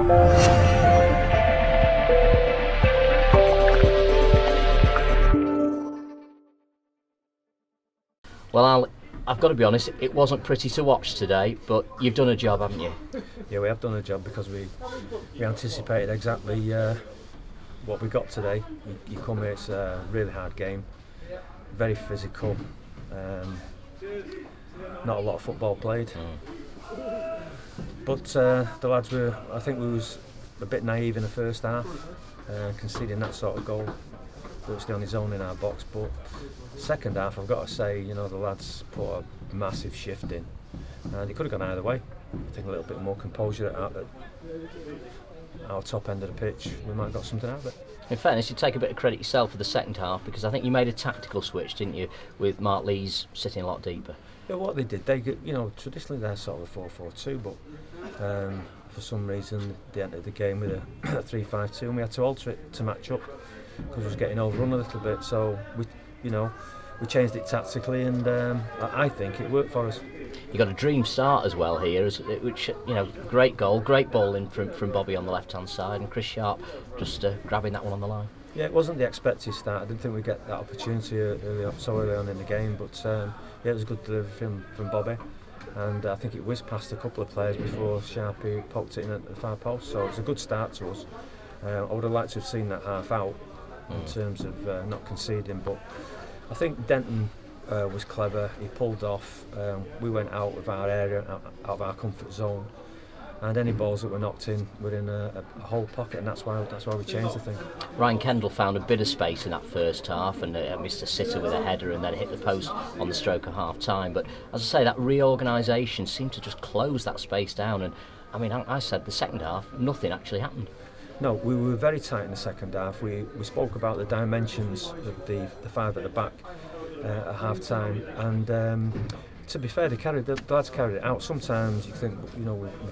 Well, I've got to be honest, it wasn't pretty to watch today, but you've done a job, haven't you? Yeah, we have done a job because we anticipated exactly what we got today. You come here, it's a really hard game, very physical, not a lot of football played. But the lads I think we was a bit naive in the first half, conceding that sort of goal. But stay on his own in our box. But second half, I've got to say, the lads put a massive shift in, and it could have gone either way. I think a little bit more composure at our top end of the pitch, we might have got something out of it. In fairness, you take a bit of credit yourself for the second half, because I think you made a tactical switch, didn't you, with Mark Lees sitting a lot deeper. Yeah, what they did, traditionally they're sort of a 4-4-2, but for some reason they entered the game with a 3-5-2, and we had to alter it to match up because it was getting overrun a little bit. So we changed it tactically, and I think it worked for us. You got a dream start as well here, which great goal, great ball in from Bobby on the left-hand side, and Chris Sharp just grabbing that one on the line. Yeah, it wasn't the expected start. I didn't think we'd get that opportunity so early on in the game, but yeah, it was a good delivery from Bobby, and I think it whizzed past a couple of players before Sharpie poked it in at the far post. So it was a good start to us. I would have liked to have seen that half out in terms of not conceding, but I think Denton was clever. He pulled off. We went out of our area, out of our comfort zone, and any balls that were knocked in were in a whole pocket, and that's why we changed the thing. Ryan Kendall found a bit of space in that first half, and missed a sitter with a header, and then hit the post on the stroke of half time. But as I say, that reorganisation seemed to just close that space down, and I mean, I said the second half, nothing actually happened. No, we were very tight in the second half. We spoke about the dimensions of the five at the back at half time, and to be fair, the lads carried it out. Sometimes you think, we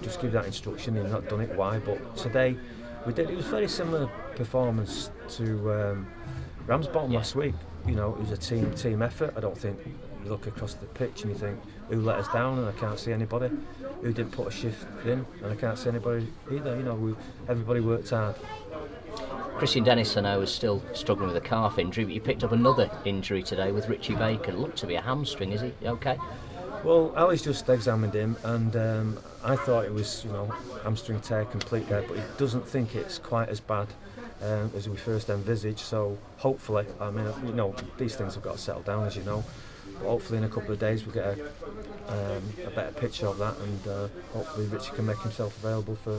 just give that instruction, you've not done it, why? But today we did. It was a very similar performance to Ramsbottom last week. It was a team effort. I don't think you look across the pitch and you think, who let us down, and I can't see anybody. Who didn't put a shift in, and I can't see anybody either. Everybody worked hard. Christian Dennis, I know, is still struggling with a calf injury, but you picked up another injury today with Richie Baker. Looked to be a hamstring. Is he okay? Well, Ali's just examined him, and I thought it was, hamstring tear complete there, but he doesn't think it's quite as bad as we first envisaged. So hopefully, these things have got to settle down, as you know. But hopefully in a couple of days we'll get a better picture of that, and hopefully Richie can make himself available for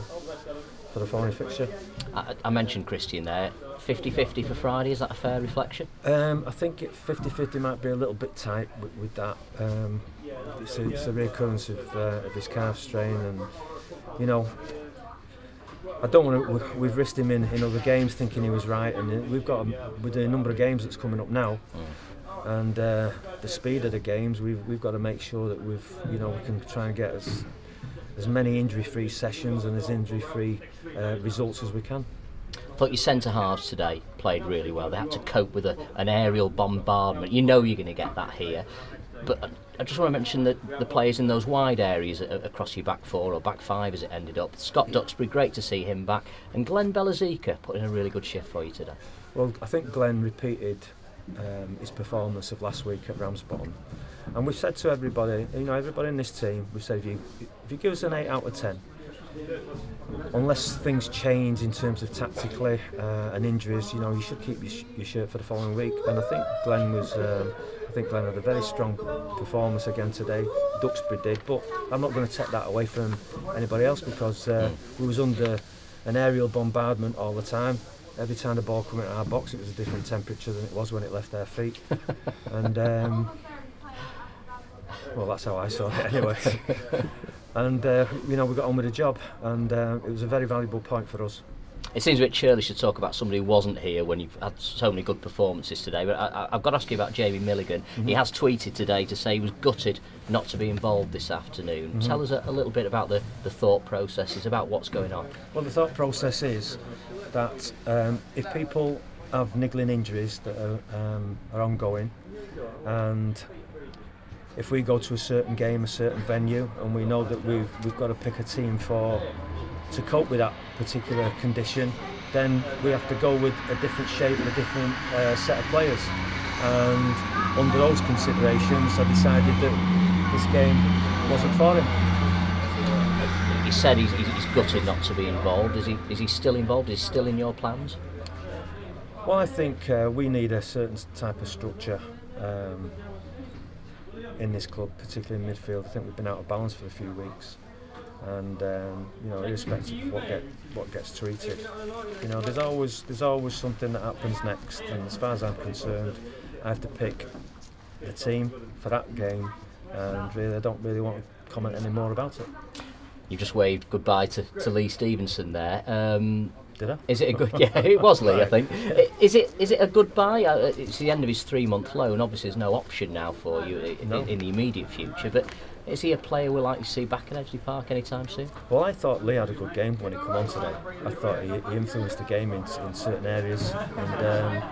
the following fixture. I mentioned Christian there. 50-50 for Friday, is that a fair reflection? I think 50-50 might be a little bit tight with that. It's a reoccurrence of his calf strain, and I don't want to. We've risked him in other games thinking he was right, and with the number of games that's coming up now, and the speed of the games, we've got to make sure that we can try and get as many injury-free sessions and as injury-free results as we can. I thought your centre-halves today played really well. They had to cope with an aerial bombardment. You're going to get that here. But I just want to mention that the players in those wide areas across your back four or back five as it ended up. Scott Duxbury, great to see him back. And Glenn Belazika put in a really good shift for you today. Well, I think Glenn repeated his performance of last week at Ramsbottom. And we've said to everybody, everybody in this team, we've said if you give us an 8 out of 10, unless things change in terms of tactically and injuries, you should keep your shirt for the following week. And I think Glenn had a very strong performance again today. Duxbury did, but I'm not going to take that away from anybody else, because we was under an aerial bombardment all the time. Every time the ball came into our box, it was a different temperature than it was when it left their feet. And well, that's how I saw it anyway. And we got on with the job, and it was a very valuable point for us. It seems a bit churlish to talk about somebody who wasn't here when you've had so many good performances today, but I've got to ask you about Jamie Milligan. He has tweeted today to say he was gutted not to be involved this afternoon. Tell us a little bit about the thought processes, about what's going on. Well, the thought process is that if people have niggling injuries that are ongoing, and if we go to a certain game, a certain venue, and we know that we've got to pick a team for to cope with that particular condition, then we have to go with a different shape and a different set of players. And under those considerations, I decided that this game wasn't for him. He said he's gutted not to be involved. Is he still involved? Is he still in your plans? Well, I think we need a certain type of structure in this club, particularly in midfield. I think we've been out of balance for a few weeks, and you know, irrespective of what gets treated, you know, there's always something that happens next. And as far as I'm concerned, I have to pick the team for that game, and really, I don't really want to comment any more about it. You just waved goodbye to Lee Stevenson there. Did I? Is it a good? Yeah, it was Lee, Right. I think. Is it a goodbye? It's the end of his 3-month loan. Obviously, there's no option now for you in the immediate future. But is he a player we'll likely see back at Edgeley Park anytime soon? Well, I thought Lee had a good game when he came on today. I thought he influenced the game in certain areas, and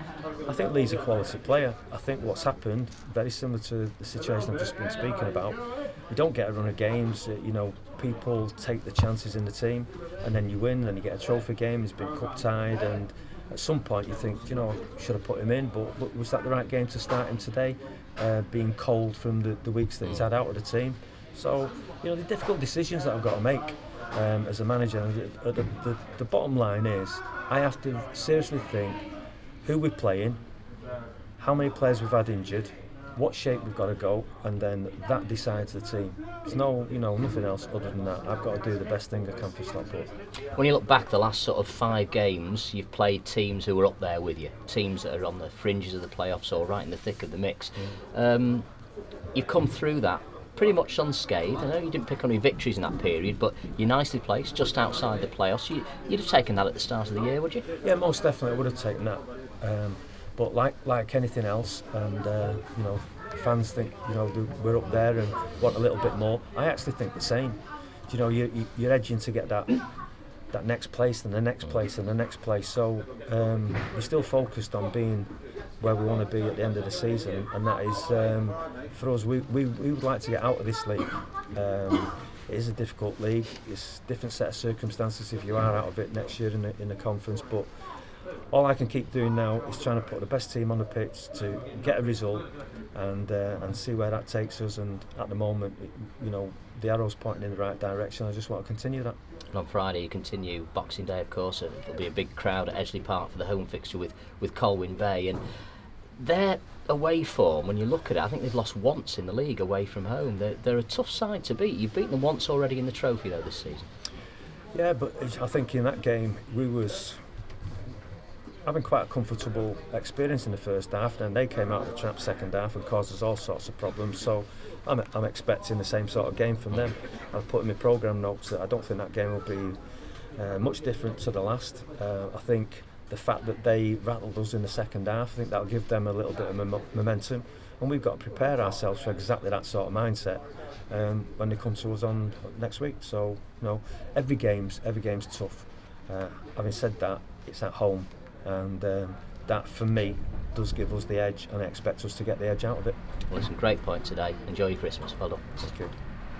I think Lee's a quality player. I think what's happened, very similar to the situation I've just been speaking about, you don't get a run of games, you know, people take the chances in the team, and then you win, and you get a trophy game, he's been cup tied, and at some point you think, you know, should have put him in, but was that the right game to start him today, being cold from the weeks that he's had out of the team? So, you know, the difficult decisions that I've got to make as a manager, and the bottom line is, I have to seriously think who we're playing, how many players we've had injured, what shape we've got to go, and then that decides the team. There's no, you know, nothing else other than that. I've got to do the best thing I can for Stockport. When you look back the last sort of 5 games, you've played teams who are up there with you, teams that are on the fringes of the playoffs or right in the thick of the mix. You've come through that pretty much unscathed. I know you didn't pick on any victories in that period, but you're nicely placed just outside the playoffs. You'd have taken that at the start of the year, would you? Yeah, most definitely I would have taken that. But like anything else, and you know, fans think, you know, we're up there and want a little bit more. I actually think the same. You know, you're edging to get that next place and the next place and the next place. So we're still focused on being where we want to be at the end of the season, and that is for us. We would like to get out of this league. It is a difficult league. It's a different set of circumstances if you are out of it next year in the conference, but all I can keep doing now is trying to put the best team on the pitch to get a result and see where that takes us. And at the moment, you know, the arrow's pointing in the right direction. I just want to continue that. And on Friday you continue Boxing Day, of course, and there'll be a big crowd at Edgeley Park for the home fixture with Colwyn Bay. And their away form, when you look at it, I think they've lost once in the league away from home. They're a tough side to beat. You've beaten them once already in the trophy though this season. Yeah, but I think in that game we was having quite a comfortable experience in the first half, then they came out of the trap second half and caused us all sorts of problems. So I'm expecting the same sort of game from them. I've put in my programme notes that I don't think that game will be much different to the last. I think the fact that they rattled us in the second half, I think that'll give them a little bit of momentum, and we've got to prepare ourselves for exactly that sort of mindset when they come to us on next week. So, you know, every game's tough. Having said that, it's at home, and that for me does give us the edge, and I expect us to get the edge out of it. Well, listen, great point today. Enjoy your Christmas. Well done. Thank you.